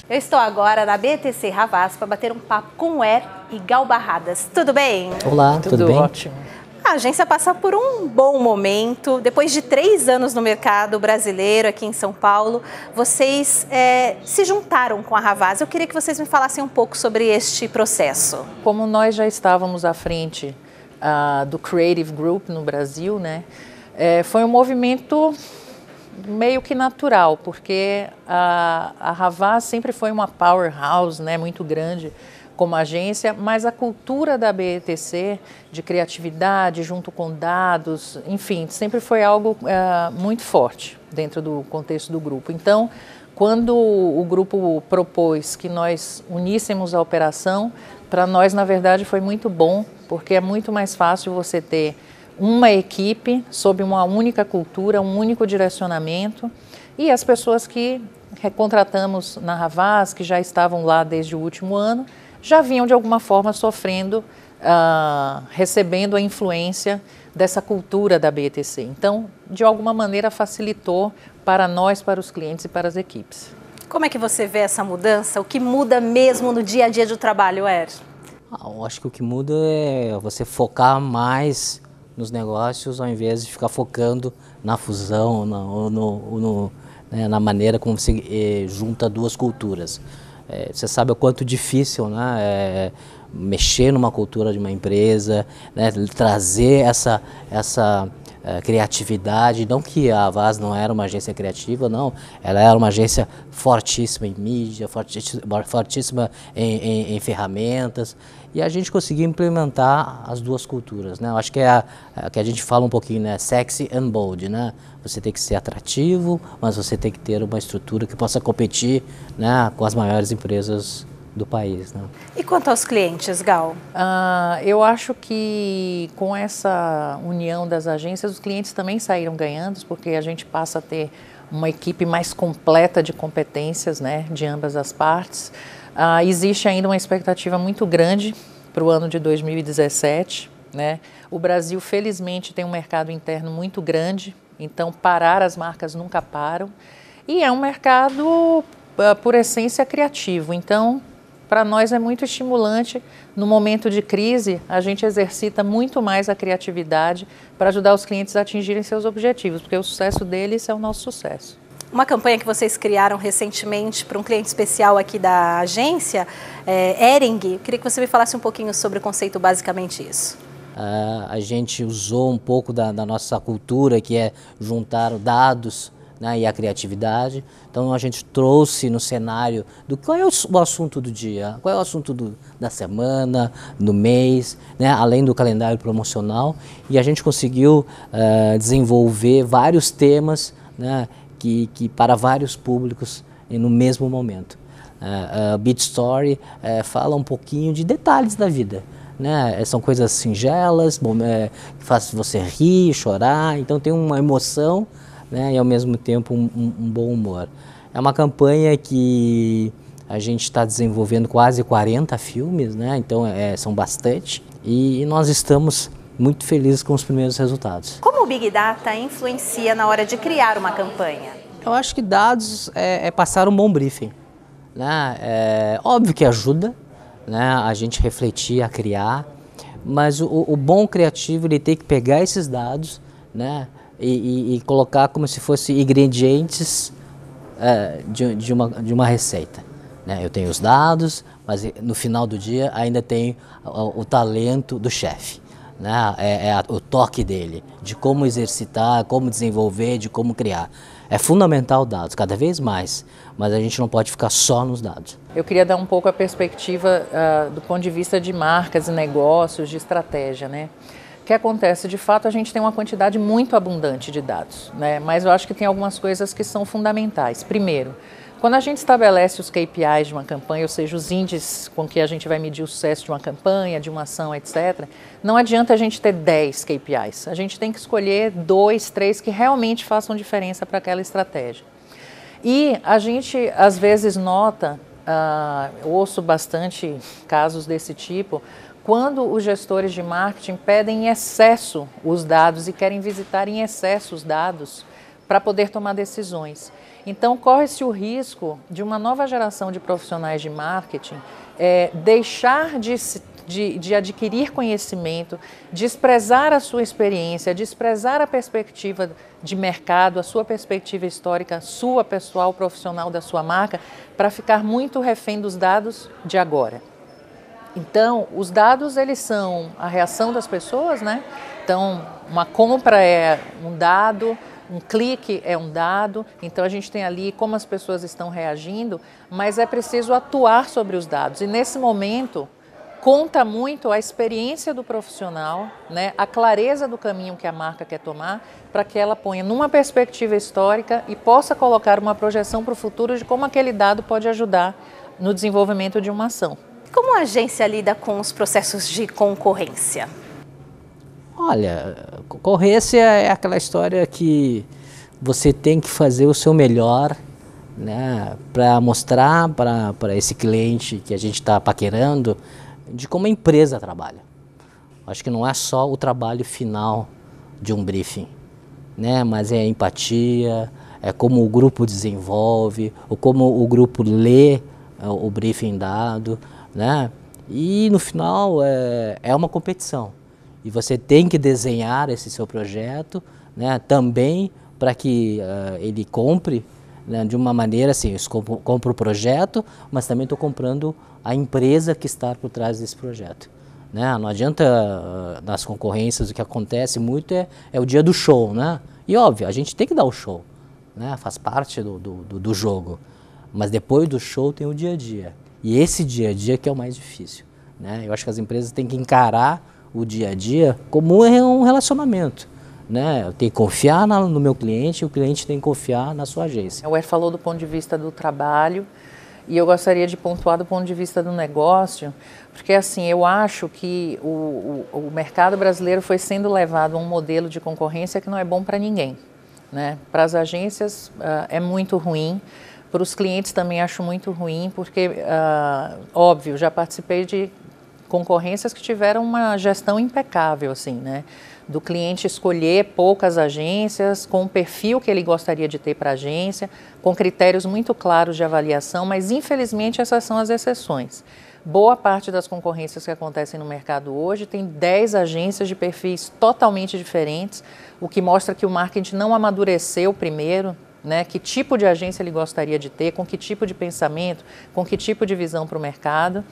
Eu estou agora na BTC Havas para bater um papo com o Er e Gal Barradas. Tudo bem? Olá, tudo bem? Ótimo. A agência passa por um bom momento. Depois de 3 anos no mercado brasileiro, aqui em São Paulo, vocês se juntaram com a Havas. Eu queria que vocês me falassem um pouco sobre este processo. Como nós já estávamos à frente do Creative Group no Brasil, né, foi um movimento meio que natural, porque a Havas sempre foi uma powerhouse, né, muito grande como agência, mas a cultura da BETC de criatividade junto com dados, enfim, sempre foi algo muito forte dentro do contexto do grupo. Então, quando o grupo propôs que nós uníssemos a operação, para nós, na verdade, foi muito bom, porque é muito mais fácil você ter uma equipe sob uma única cultura, um único direcionamento, e as pessoas que recontratamos na Havas, que já estavam lá desde o último ano, já vinham de alguma forma sofrendo, recebendo a influência dessa cultura da BETC. Então, de alguma maneira facilitou para nós, para os clientes e para as equipes. Como é que você vê essa mudança? O que muda mesmo no dia a dia do trabalho, Er? Eu acho que o que muda é você focar mais nos negócios ao invés de ficar focando na fusão, na maneira como você junta duas culturas. Você sabe o quanto difícil, né, mexer numa cultura de uma empresa, né, trazer essa criatividade. Não que a Havas não era uma agência criativa, não, ela era uma agência fortíssima em mídia, fortíssima em ferramentas, e a gente conseguiu implementar as duas culturas, né? Eu acho que é que a gente fala um pouquinho, né, sexy and bold, né? Você tem que ser atrativo, mas você tem que ter uma estrutura que possa competir, né, com as maiores empresas do país, né? E quanto aos clientes, Gal? Eu acho que com essa união das agências, os clientes também saíram ganhando, porque a gente passa a ter uma equipe mais completa de competências, né, de ambas as partes. Existe ainda uma expectativa muito grande para o ano de 2017, né? O Brasil, felizmente, tem um mercado interno muito grande, então parar as marcas nunca param. E é um mercado, por essência, criativo. Então, para nós é muito estimulante, no momento de crise, a gente exercita muito mais a criatividade para ajudar os clientes a atingirem seus objetivos, porque o sucesso deles é o nosso sucesso. Uma campanha que vocês criaram recentemente para um cliente especial aqui da agência, Ering, eu queria que você me falasse um pouquinho sobre o conceito, basicamente isso. A gente usou um pouco da nossa cultura, que é juntar dados, né, e a criatividade. Então a gente trouxe no cenário do qual é o assunto do dia, qual é o assunto da semana, do mês, né, além do calendário promocional, e a gente conseguiu desenvolver vários temas, né, que para vários públicos no mesmo momento. Beat Story fala um pouquinho de detalhes da vida, né? São coisas singelas, que fazem você rir, chorar, então tem uma emoção, né, e ao mesmo tempo um bom humor. É uma campanha que a gente está desenvolvendo quase 40 filmes, né? Então são bastante, e nós estamos muito felizes com os primeiros resultados. Como o Big Data influencia na hora de criar uma campanha? Eu acho que dados é passar um bom briefing, né? Óbvio que ajuda, né, a gente refletir, a criar, mas o bom criativo, ele tem que pegar esses dados, né, e colocar como se fossem ingredientes de uma receita, né? Eu tenho os dados, mas no final do dia ainda tem o talento do chefe, né? O toque dele, de como exercitar, como desenvolver, de como criar. É fundamental dados, cada vez mais, mas a gente não pode ficar só nos dados. Eu queria dar um pouco a perspectiva do ponto de vista de marcas e negócios, de estratégia, né? O que acontece? De fato, a gente tem uma quantidade muito abundante de dados, né? Mas eu acho que tem algumas coisas que são fundamentais. Primeiro, quando a gente estabelece os KPIs de uma campanha, ou seja, os índices com que a gente vai medir o sucesso de uma campanha, de uma ação, etc., não adianta a gente ter 10 KPIs. A gente tem que escolher 2, 3 que realmente façam diferença para aquela estratégia. E a gente, às vezes, nota, ouço bastante casos desse tipo, quando os gestores de marketing pedem em excesso os dados e querem visitar em excesso os dados para poder tomar decisões. Então, corre-se o risco de uma nova geração de profissionais de marketing deixar de adquirir conhecimento, desprezar a sua experiência, desprezar a perspectiva de mercado, a sua perspectiva histórica, sua pessoal, profissional da sua marca, para ficar muito refém dos dados de agora. Então, os dados, eles são a reação das pessoas, né? Então, uma compra é um dado, um clique é um dado, então a gente tem ali como as pessoas estão reagindo, mas é preciso atuar sobre os dados. E nesse momento, conta muito a experiência do profissional, né, a clareza do caminho que a marca quer tomar, para que ela ponha numa perspectiva histórica e possa colocar uma projeção para o futuro de como aquele dado pode ajudar no desenvolvimento de uma ação. Como a agência lida com os processos de concorrência? Olha, concorrência é aquela história que você tem que fazer o seu melhor, né, para mostrar para esse cliente que a gente está paquerando de como a empresa trabalha. Acho que não é só o trabalho final de um briefing, né, mas é a empatia, é como o grupo desenvolve, ou como o grupo lê o briefing dado, né, e no final é uma competição. E você tem que desenhar esse seu projeto, né, também para que ele compre, né, de uma maneira assim, eu compro o projeto, mas também estou comprando a empresa que está por trás desse projeto. Né? Não adianta, nas concorrências, o que acontece muito é o dia do show, né? E óbvio, a gente tem que dar o show, né? Faz parte do jogo, mas depois do show tem o dia a dia. E esse dia a dia que é o mais difícil. Né? Eu acho que as empresas têm que encarar o dia a dia como um relacionamento. Né? Eu tenho que confiar no meu cliente, e o cliente tem que confiar na sua agência. O Ed falou do ponto de vista do trabalho e eu gostaria de pontuar do ponto de vista do negócio, porque assim, eu acho que o mercado brasileiro foi sendo levado a um modelo de concorrência que não é bom para ninguém. Né? Para as agências é muito ruim, para os clientes também acho muito ruim, porque, óbvio, já participei de concorrências que tiveram uma gestão impecável, assim, né? Do cliente escolher poucas agências, com o perfil que ele gostaria de ter para a agência, com critérios muito claros de avaliação, mas infelizmente essas são as exceções. Boa parte das concorrências que acontecem no mercado hoje tem 10 agências de perfis totalmente diferentes, o que mostra que o marketing não amadureceu primeiro, né? Que tipo de agência ele gostaria de ter, com que tipo de pensamento, com que tipo de visão para o mercado.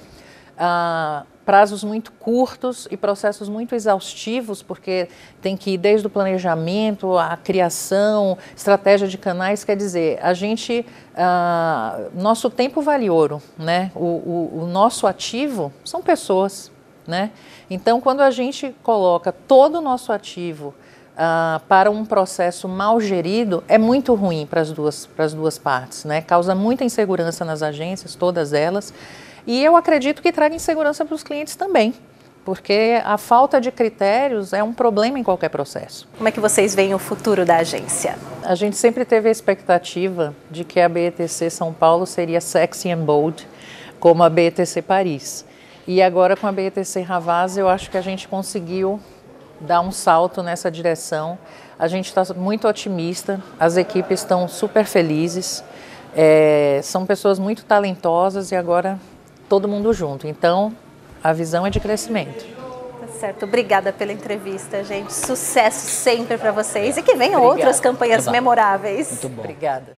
Prazos muito curtos e processos muito exaustivos, porque tem que ir desde o planejamento, a criação, estratégia de canais, quer dizer, a gente, nosso tempo vale ouro, né? O nosso ativo são pessoas, né? Então, quando a gente coloca todo o nosso ativo para um processo mal gerido, é muito ruim para as duas partes, né? Causa muita insegurança nas agências, todas elas. E eu acredito que traga insegurança para os clientes também, porque a falta de critérios é um problema em qualquer processo. Como é que vocês veem o futuro da agência? A gente sempre teve a expectativa de que a BETC São Paulo seria sexy and bold, como a BETC Paris. E agora com a BETC Havas eu acho que a gente conseguiu dar um salto nessa direção. A gente está muito otimista, as equipes estão super felizes, são pessoas muito talentosas e agora todo mundo junto. Então, a visão é de crescimento. Tá certo. Obrigada pela entrevista, gente. Sucesso sempre para vocês e que venham outras campanhas memoráveis. Muito bom. Obrigada.